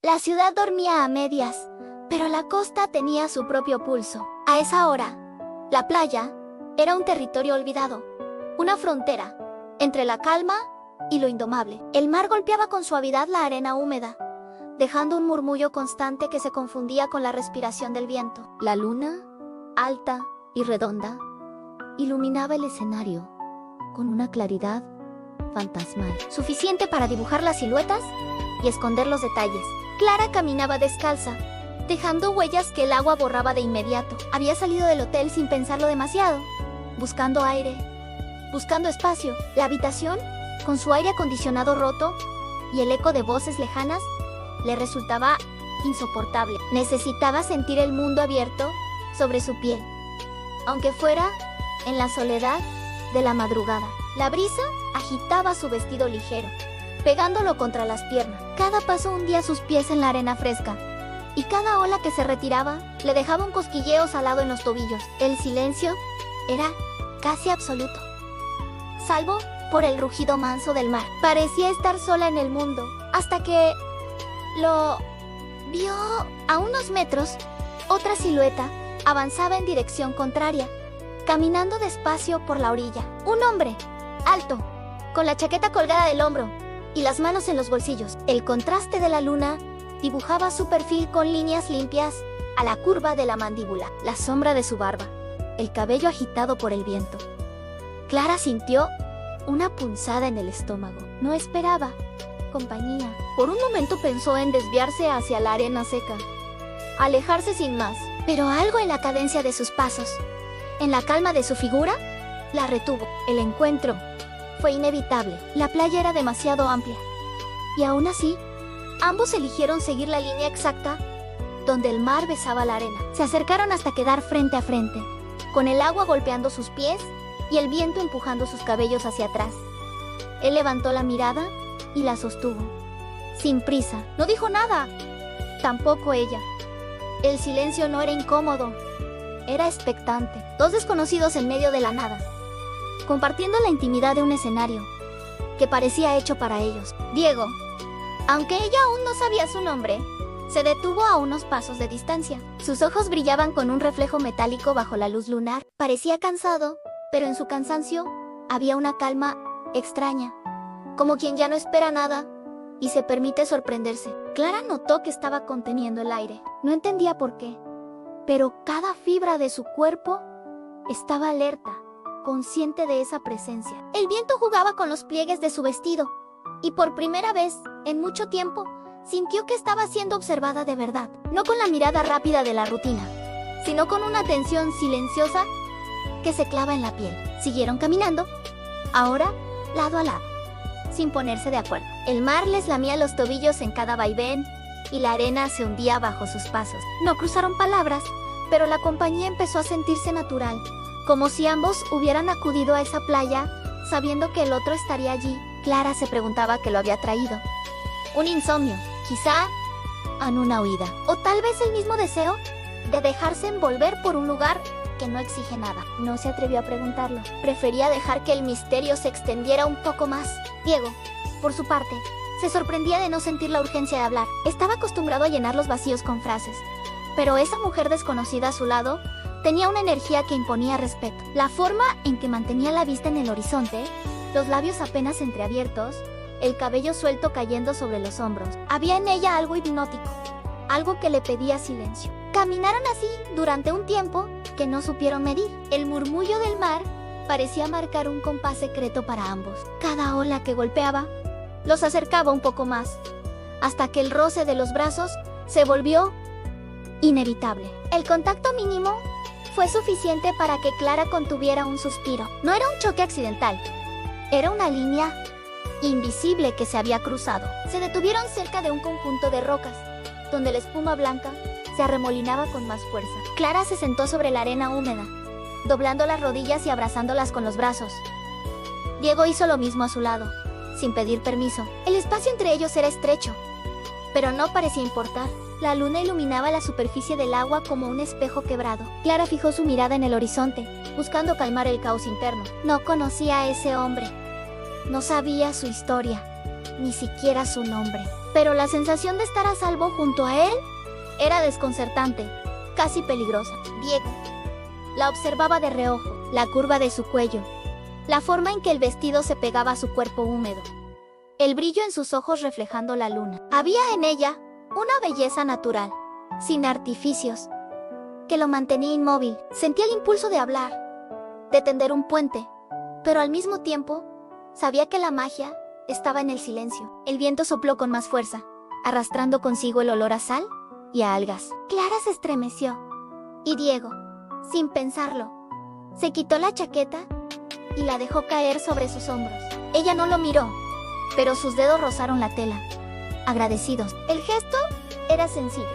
La ciudad dormía a medias, pero la costa tenía su propio pulso. A esa hora, la playa era un territorio olvidado, una frontera entre la calma y lo indomable. El mar golpeaba con suavidad la arena húmeda, dejando un murmullo constante que se confundía con la respiración del viento. La luna, alta y redonda, iluminaba el escenario con una claridad fantasmal, suficiente para dibujar las siluetas y esconder los detalles. Clara caminaba descalza, dejando huellas que el agua borraba de inmediato. Había salido del hotel sin pensarlo demasiado, buscando aire, buscando espacio. La habitación, con su aire acondicionado roto y el eco de voces lejanas, le resultaba insoportable. Necesitaba sentir el mundo abierto sobre su piel, aunque fuera en la soledad de la madrugada. La brisa agitaba su vestido ligero, pegándolo contra las piernas. Cada paso hundía sus pies en la arena fresca, y cada ola que se retiraba le dejaba un cosquilleo salado en los tobillos. El silencio era casi absoluto, salvo por el rugido manso del mar. Parecía estar sola en el mundo, hasta que lo vio. A unos metros, otra silueta avanzaba en dirección contraria, caminando despacio por la orilla. Un hombre, alto, con la chaqueta colgada del hombro y las manos en los bolsillos. El contraste de la luna dibujaba su perfil con líneas limpias a la curva de la mandíbula, la sombra de su barba, el cabello agitado por el viento. Clara sintió una punzada en el estómago. No esperaba compañía. Por un momento pensó en desviarse hacia la arena seca, alejarse sin más, pero algo en la cadencia de sus pasos, en la calma de su figura, la retuvo. El encuentro fue inevitable. La playa era demasiado amplia, y aún así, ambos eligieron seguir la línea exacta donde el mar besaba la arena. Se acercaron hasta quedar frente a frente, con el agua golpeando sus pies y el viento empujando sus cabellos hacia atrás. Él levantó la mirada y la sostuvo, sin prisa. No dijo nada, tampoco ella. El silencio no era incómodo, era expectante. Dos desconocidos en medio de la nada, compartiendo la intimidad de un escenario que parecía hecho para ellos. Diego, aunque ella aún no sabía su nombre, se detuvo a unos pasos de distancia. Sus ojos brillaban con un reflejo metálico bajo la luz lunar. Parecía cansado, pero en su cansancio había una calma extraña, como quien ya no espera nada y se permite sorprenderse. Clara notó que estaba conteniendo el aire. No entendía por qué, pero cada fibra de su cuerpo estaba alerta, consciente de esa presencia. El viento jugaba con los pliegues de su vestido, y por primera vez en mucho tiempo sintió que estaba siendo observada de verdad, no con la mirada rápida de la rutina, sino con una atención silenciosa que se clava en la piel. Siguieron caminando, ahora lado a lado, sin ponerse de acuerdo. El mar les lamía los tobillos en cada vaivén, y la arena se hundía bajo sus pasos. No cruzaron palabras, pero la compañía empezó a sentirse natural, como si ambos hubieran acudido a esa playa sabiendo que el otro estaría allí. Clara se preguntaba qué lo había traído. Un insomnio, quizá en una huida, o tal vez el mismo deseo de dejarse envolver por un lugar que no exige nada. No se atrevió a preguntarlo. Prefería dejar que el misterio se extendiera un poco más. Diego, por su parte, se sorprendía de no sentir la urgencia de hablar. Estaba acostumbrado a llenar los vacíos con frases, pero esa mujer desconocida a su lado tenía una energía que imponía respeto. La forma en que mantenía la vista en el horizonte, los labios apenas entreabiertos, el cabello suelto cayendo sobre los hombros. Había en ella algo hipnótico, algo que le pedía silencio. Caminaron así durante un tiempo que no supieron medir. El murmullo del mar parecía marcar un compás secreto para ambos. Cada ola que golpeaba los acercaba un poco más, hasta que el roce de los brazos se volvió inevitable. El contacto mínimo fue suficiente para que Clara contuviera un suspiro. No era un choque accidental, era una línea invisible que se había cruzado. Se detuvieron cerca de un conjunto de rocas, donde la espuma blanca se arremolinaba con más fuerza. Clara se sentó sobre la arena húmeda, doblando las rodillas y abrazándolas con los brazos. Diego hizo lo mismo a su lado, sin pedir permiso. El espacio entre ellos era estrecho, pero no parecía importar. La luna iluminaba la superficie del agua como un espejo quebrado. Clara fijó su mirada en el horizonte, buscando calmar el caos interno. No conocía a ese hombre. No sabía su historia, ni siquiera su nombre. Pero la sensación de estar a salvo junto a él era desconcertante, casi peligrosa. Diego la observaba de reojo, la curva de su cuello, la forma en que el vestido se pegaba a su cuerpo húmedo, el brillo en sus ojos reflejando la luna. Había en ella una belleza natural, sin artificios, que lo mantenía inmóvil. Sentía el impulso de hablar, de tender un puente, pero al mismo tiempo sabía que la magia estaba en el silencio. El viento sopló con más fuerza, arrastrando consigo el olor a sal y a algas. Clara se estremeció, y Diego, sin pensarlo, se quitó la chaqueta y la dejó caer sobre sus hombros. Ella no lo miró, pero sus dedos rozaron la tela, agradecidos. El gesto era sencillo,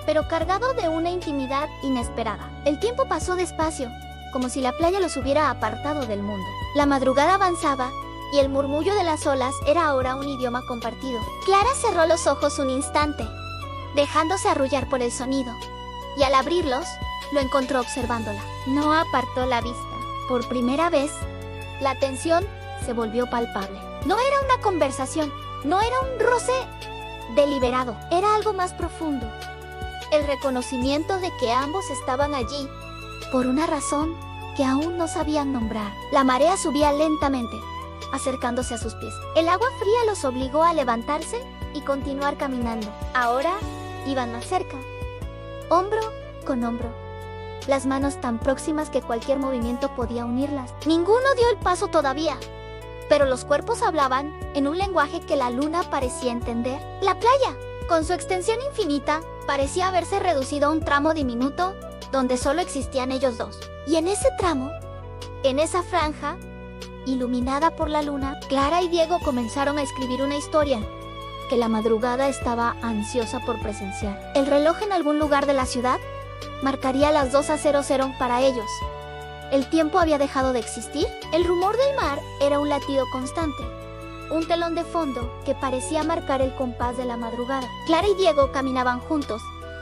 pero cargado de una intimidad inesperada. El tiempo pasó despacio, como si la playa los hubiera apartado del mundo. La madrugada avanzaba, y el murmullo de las olas era ahora un idioma compartido. Clara cerró los ojos un instante, dejándose arrullar por el sonido, y al abrirlos, lo encontró observándola. No apartó la vista. Por primera vez, la tensión se volvió palpable. No era una conversación, no era un roce deliberado, era algo más profundo. El reconocimiento de que ambos estaban allí, por una razón que aún no sabían nombrar. La marea subía lentamente, acercándose a sus pies. El agua fría los obligó a levantarse y continuar caminando. Ahora iban más cerca, hombro con hombro, las manos tan próximas que cualquier movimiento podía unirlas. Ninguno dio el paso todavía, pero los cuerpos hablaban en un lenguaje que la luna parecía entender. La playa, con su extensión infinita, parecía haberse reducido a un tramo diminuto donde solo existían ellos dos. Y en ese tramo, en esa franja, iluminada por la luna, Clara y Diego comenzaron a escribir una historia que la madrugada estaba ansiosa por presenciar. El reloj en algún lugar de la ciudad marcaría las 2:00 para ellos. El tiempo había dejado de existir. El rumor del mar era un latido constante, un telón de fondo que parecía marcar el compás de la madrugada. Clara y Diego caminaban juntos,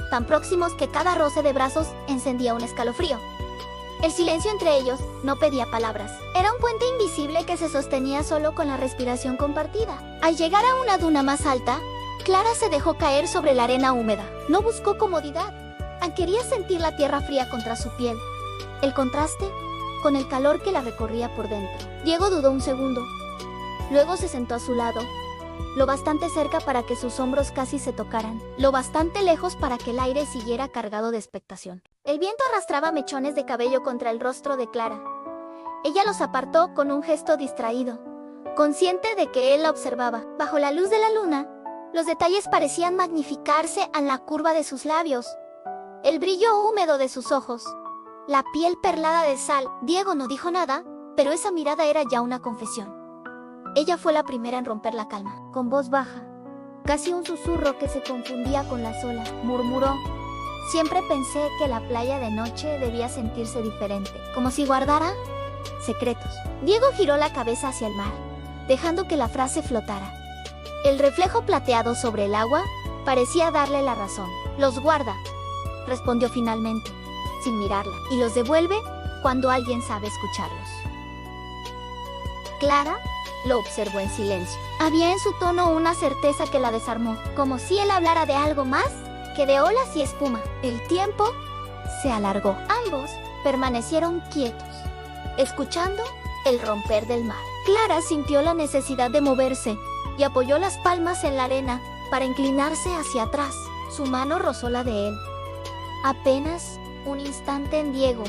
tan próximos que cada roce de brazos encendía un escalofrío. El silencio entre ellos no pedía palabras. Era un puente invisible que se sostenía solo con la respiración compartida. Al llegar a una duna más alta, Clara se dejó caer sobre la arena húmeda. No buscó comodidad. Quería sentir la tierra fría contra su piel, el contraste con el calor que la recorría por dentro. Diego dudó un segundo. Luego se sentó a su lado, lo bastante cerca para que sus hombros casi se tocaran, lo bastante lejos para que el aire siguiera cargado de expectación. El viento arrastraba mechones de cabello contra el rostro de Clara. Ella los apartó con un gesto distraído, consciente de que él la observaba. Bajo la luz de la luna, los detalles parecían magnificarse en la curva de sus labios, el brillo húmedo de sus ojos, la piel perlada de sal. Diego no dijo nada, pero esa mirada era ya una confesión. Ella fue la primera en romper la calma. Con voz baja, casi un susurro que se confundía con las olas, murmuró: siempre pensé que la playa de noche debía sentirse diferente, como si guardara secretos. Diego giró la cabeza hacia el mar, dejando que la frase flotara. El reflejo plateado sobre el agua parecía darle la razón. Los guarda, respondió finalmente, sin mirarla, y los devuelve cuando alguien sabe escucharlos. Clara lo observó en silencio. Había en su tono una certeza que la desarmó, como si él hablara de algo más que de olas y espuma. El tiempo se alargó. Ambos permanecieron quietos, escuchando el romper del mar. Clara sintió la necesidad de moverse y apoyó las palmas en la arena para inclinarse hacia atrás. Su mano rozó la de él. Apenas un instante en Diego.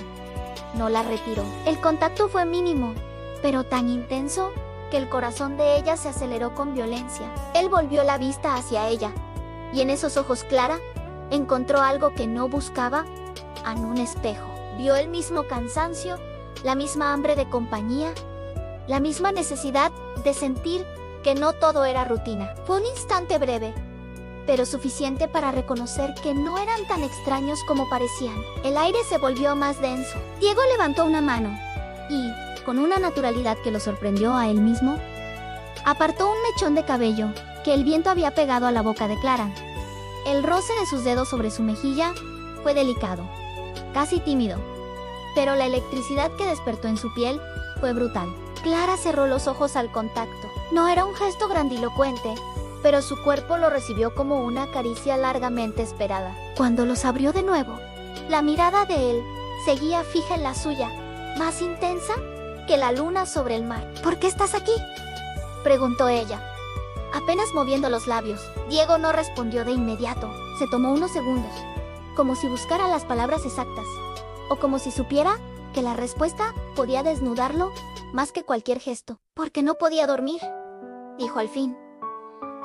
No la retiró. El contacto fue mínimo, pero tan intenso que el corazón de ella se aceleró con violencia. Él volvió la vista hacia ella, y en esos ojos Clara encontró algo que no buscaba en un espejo. Vio el mismo cansancio, la misma hambre de compañía, la misma necesidad de sentir que no todo era rutina. Fue un instante breve, pero suficiente para reconocer que no eran tan extraños como parecían. El aire se volvió más denso. Diego levantó una mano y, con una naturalidad que lo sorprendió a él mismo, apartó un mechón de cabello que el viento había pegado a la boca de Clara. El roce de sus dedos sobre su mejilla fue delicado, casi tímido, pero la electricidad que despertó en su piel fue brutal. Clara cerró los ojos al contacto. No era un gesto grandilocuente, pero su cuerpo lo recibió como una caricia largamente esperada. Cuando los abrió de nuevo, la mirada de él seguía fija en la suya, más intensa que la luna sobre el mar. ¿Por qué estás aquí?, preguntó ella, apenas moviendo los labios. Diego no respondió de inmediato. Se tomó unos segundos, como si buscara las palabras exactas, o como si supiera que la respuesta podía desnudarlo más que cualquier gesto. Porque no podía dormir, dijo al fin.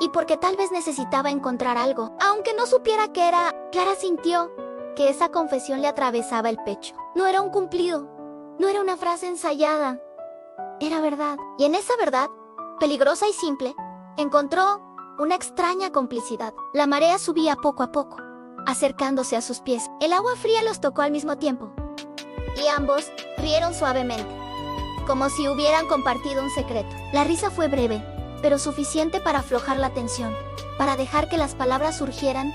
Y porque tal vez necesitaba encontrar algo, aunque no supiera qué era. Clara sintió que esa confesión le atravesaba el pecho. No era un cumplido, no era una frase ensayada, era verdad. Y en esa verdad, peligrosa y simple, encontró una extraña complicidad. La marea subía poco a poco, acercándose a sus pies. El agua fría los tocó al mismo tiempo, y ambos rieron suavemente, como si hubieran compartido un secreto. La risa fue breve, pero suficiente para aflojar la tensión, para dejar que las palabras surgieran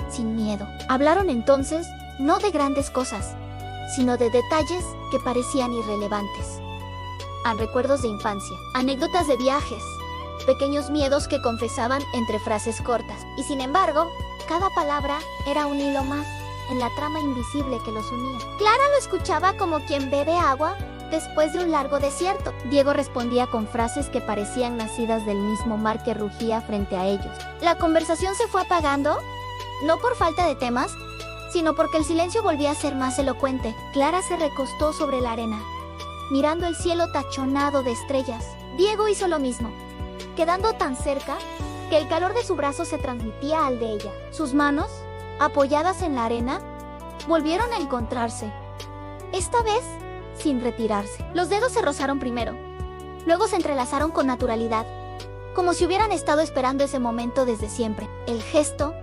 sin miedo. Hablaron entonces no de grandes cosas, sino de detalles que parecían irrelevantes. Recuerdos de infancia, anécdotas de viajes, pequeños miedos que confesaban entre frases cortas. Y sin embargo, cada palabra era un hilo más en la trama invisible que los unía. Clara lo escuchaba como quien bebe agua después de un largo desierto. Diego respondía con frases que parecían nacidas del mismo mar que rugía frente a ellos. La conversación se fue apagando, no por falta de temas, sino porque el silencio volvía a ser más elocuente. Clara se recostó sobre la arena, mirando el cielo tachonado de estrellas. Diego hizo lo mismo, quedando tan cerca que el calor de su brazo se transmitía al de ella. Sus manos, apoyadas en la arena, volvieron a encontrarse, esta vez sin retirarse. Los dedos se rozaron primero, luego se entrelazaron con naturalidad, como si hubieran estado esperando ese momento desde siempre. El gesto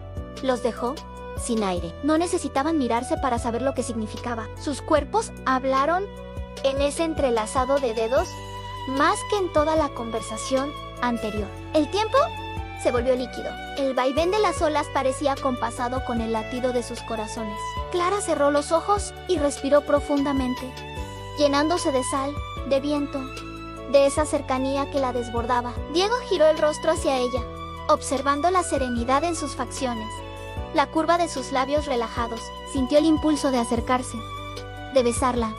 los dejó sin aire. No necesitaban mirarse para saber lo que significaba. Sus cuerpos hablaron en ese entrelazado de dedos más que en toda la conversación anterior. El tiempo se volvió líquido. El vaivén de las olas parecía compasado con el latido de sus corazones. Clara cerró los ojos y respiró profundamente, llenándose de sal, de viento, de esa cercanía que la desbordaba. Diego giró el rostro hacia ella, observando la serenidad en sus facciones, la curva de sus labios relajados. Sintió el impulso de acercarse, de besarla,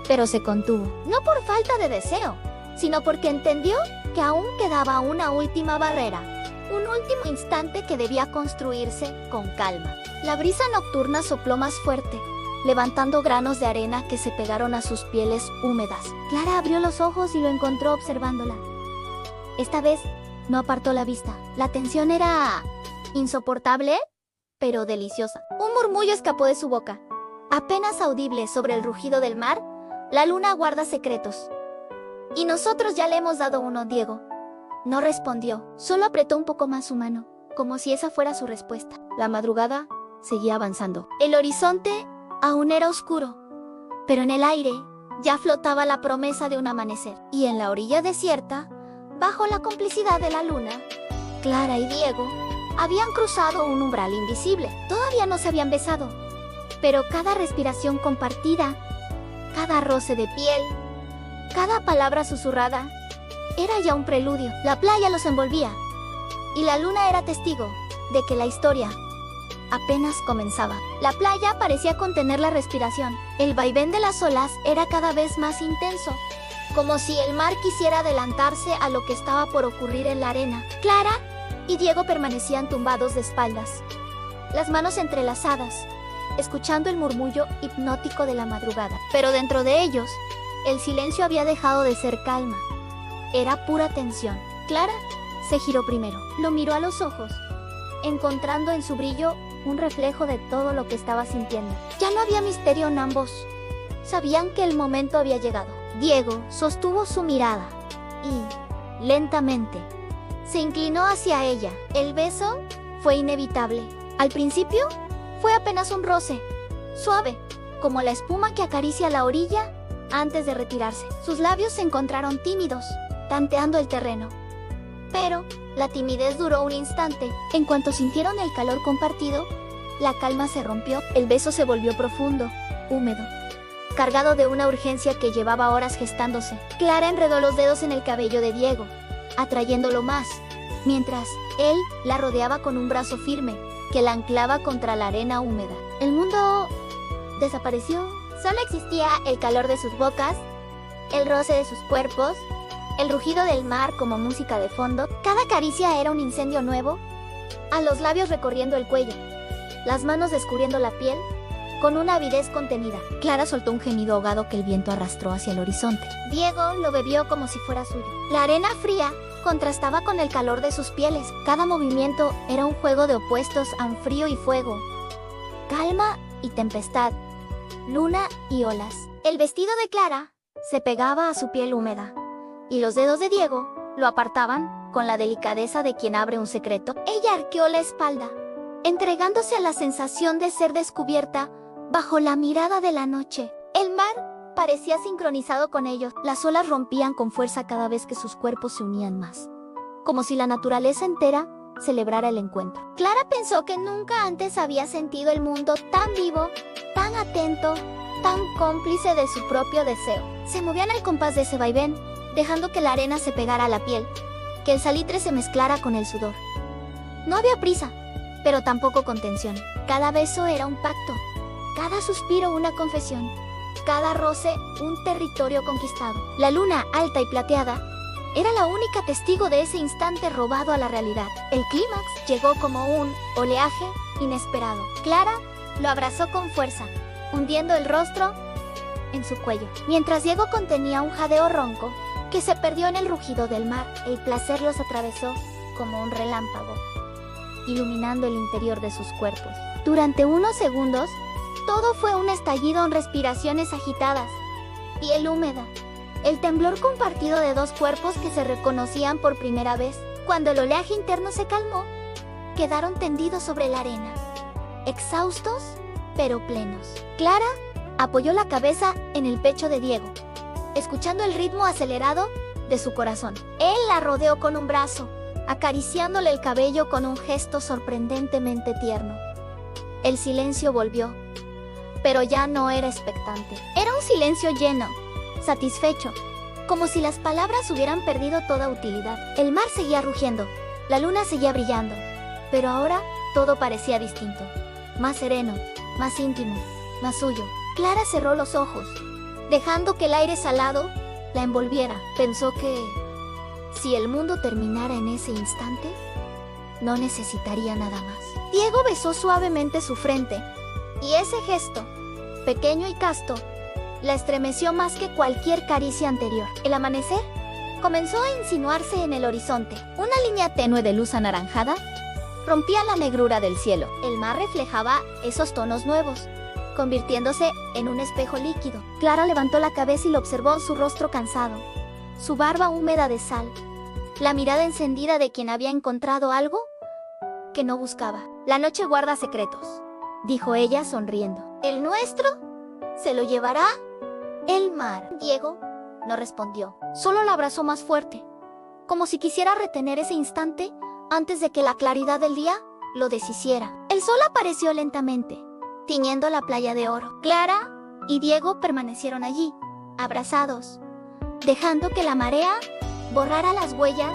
pero se contuvo. No por falta de deseo, sino porque entendió que aún quedaba una última barrera, un último instante que debía construirse con calma. La brisa nocturna sopló más fuerte, levantando granos de arena que se pegaron a sus pieles húmedas. Clara abrió los ojos y lo encontró observándola. Esta vez no apartó la vista. La tensión era insoportable, pero deliciosa. Un murmullo escapó de su boca, apenas audible sobre el rugido del mar. La luna guarda secretos. Y nosotros ya le hemos dado uno, Diego. No respondió, solo apretó un poco más su mano, como si esa fuera su respuesta. La madrugada seguía avanzando. El horizonte aún era oscuro, pero en el aire ya flotaba la promesa de un amanecer. Y en la orilla desierta, bajo la complicidad de la luna, Clara y Diego habían cruzado un umbral invisible. Todavía no se habían besado, pero cada respiración compartida, cada roce de piel, cada palabra susurrada, era ya un preludio. La playa los envolvía, y la luna era testigo de que la historia apenas comenzaba. La playa parecía contener la respiración. El vaivén de las olas era cada vez más intenso, como si el mar quisiera adelantarse a lo que estaba por ocurrir en la arena. Clara y Diego permanecían tumbados de espaldas, las manos entrelazadas, escuchando el murmullo hipnótico de la madrugada. Pero dentro de ellos, el silencio había dejado de ser calma. Era pura tensión. Clara se giró primero. Lo miró a los ojos, encontrando en su brillo un reflejo de todo lo que estaba sintiendo. Ya no había misterio en ambos. Sabían que el momento había llegado. Diego sostuvo su mirada y, lentamente, se inclinó hacia ella. El beso fue inevitable. Al principio, fue apenas un roce, suave, como la espuma que acaricia la orilla antes de retirarse. Sus labios se encontraron tímidos, tanteando el terreno. Pero la timidez duró un instante. En cuanto sintieron el calor compartido, la calma se rompió. El beso se volvió profundo, húmedo, cargado de una urgencia que llevaba horas gestándose. Clara enredó los dedos en el cabello de Diego, atrayéndolo más, mientras él la rodeaba con un brazo firme que la anclaba contra la arena húmeda. El mundo desapareció. Solo existía el calor de sus bocas, el roce de sus cuerpos, el rugido del mar como música de fondo. Cada caricia era un incendio nuevo, a los labios recorriendo el cuello, las manos descubriendo la piel, con una avidez contenida. Clara soltó un gemido ahogado que el viento arrastró hacia el horizonte. Diego lo bebió como si fuera suyo. La arena fría contrastaba con el calor de sus pieles. Cada movimiento era un juego de opuestos a un frío y fuego, calma y tempestad, luna y olas. El vestido de Clara se pegaba a su piel húmeda, y los dedos de Diego lo apartaban con la delicadeza de quien abre un secreto. Ella arqueó la espalda, entregándose a la sensación de ser descubierta bajo la mirada de la noche. El mar parecía sincronizado con ellos. Las olas rompían con fuerza cada vez que sus cuerpos se unían más, como si la naturaleza entera celebrara el encuentro. Clara pensó que nunca antes había sentido el mundo tan vivo, tan atento, tan cómplice de su propio deseo. Se movían al compás de ese vaivén, dejando que la arena se pegara a la piel, que el salitre se mezclara con el sudor. No había prisa, pero tampoco contención. Cada beso era un pacto, cada suspiro una confesión, cada roce un territorio conquistado. La luna, alta y plateada, era la única testigo de ese instante robado a la realidad. El clímax llegó como un oleaje inesperado. Clara lo abrazó con fuerza, hundiendo el rostro en su cuello, mientras Diego contenía un jadeo ronco que se perdió en el rugido del mar. El placer los atravesó como un relámpago, iluminando el interior de sus cuerpos. Durante unos segundos, todo fue un estallido en respiraciones agitadas, piel húmeda, el temblor compartido de dos cuerpos que se reconocían por primera vez. Cuando el oleaje interno se calmó, quedaron tendidos sobre la arena, exhaustos pero plenos. Clara apoyó la cabeza en el pecho de Diego, escuchando el ritmo acelerado de su corazón. Él la rodeó con un brazo, acariciándole el cabello con un gesto sorprendentemente tierno. El silencio volvió, pero ya no era expectante. Era un silencio lleno, satisfecho, como si las palabras hubieran perdido toda utilidad. El mar seguía rugiendo, la luna seguía brillando, pero ahora todo parecía distinto, más sereno, más íntimo, más suyo. Clara cerró los ojos, dejando que el aire salado la envolviera. Pensó que si el mundo terminara en ese instante, no necesitaría nada más. Diego besó suavemente su frente, y ese gesto, pequeño y casto, la estremeció más que cualquier caricia anterior. El amanecer comenzó a insinuarse en el horizonte. Una línea tenue de luz anaranjada rompía la negrura del cielo. El mar reflejaba esos tonos nuevos, convirtiéndose en un espejo líquido. Clara levantó la cabeza y lo observó, su rostro cansado, su barba húmeda de sal, la mirada encendida de quien había encontrado algo que no buscaba. La noche guarda secretos, dijo ella sonriendo. ¿El nuestro? ¿Se lo llevará el mar? Diego no respondió, solo la abrazó más fuerte, como si quisiera retener ese instante antes de que la claridad del día lo deshiciera. El sol apareció lentamente, tiñendo la playa de oro. Clara y Diego permanecieron allí, abrazados, dejando que la marea borrara las huellas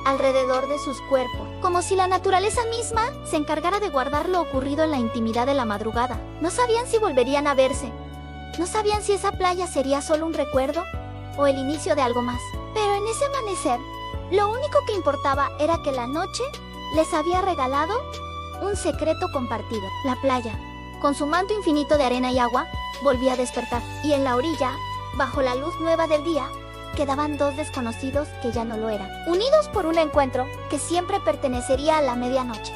alrededor de sus cuerpos, como si la naturaleza misma se encargara de guardar lo ocurrido en la intimidad de la madrugada. No sabían si volverían a verse, no sabían si esa playa sería solo un recuerdo o el inicio de algo más. Pero en ese amanecer, lo único que importaba era que la noche les había regalado un secreto compartido. La playa, con su manto infinito de arena y agua, volvía a despertar. Y en la orilla, bajo la luz nueva del día, quedaban dos desconocidos que ya no lo eran, unidos por un encuentro que siempre pertenecería a la medianoche.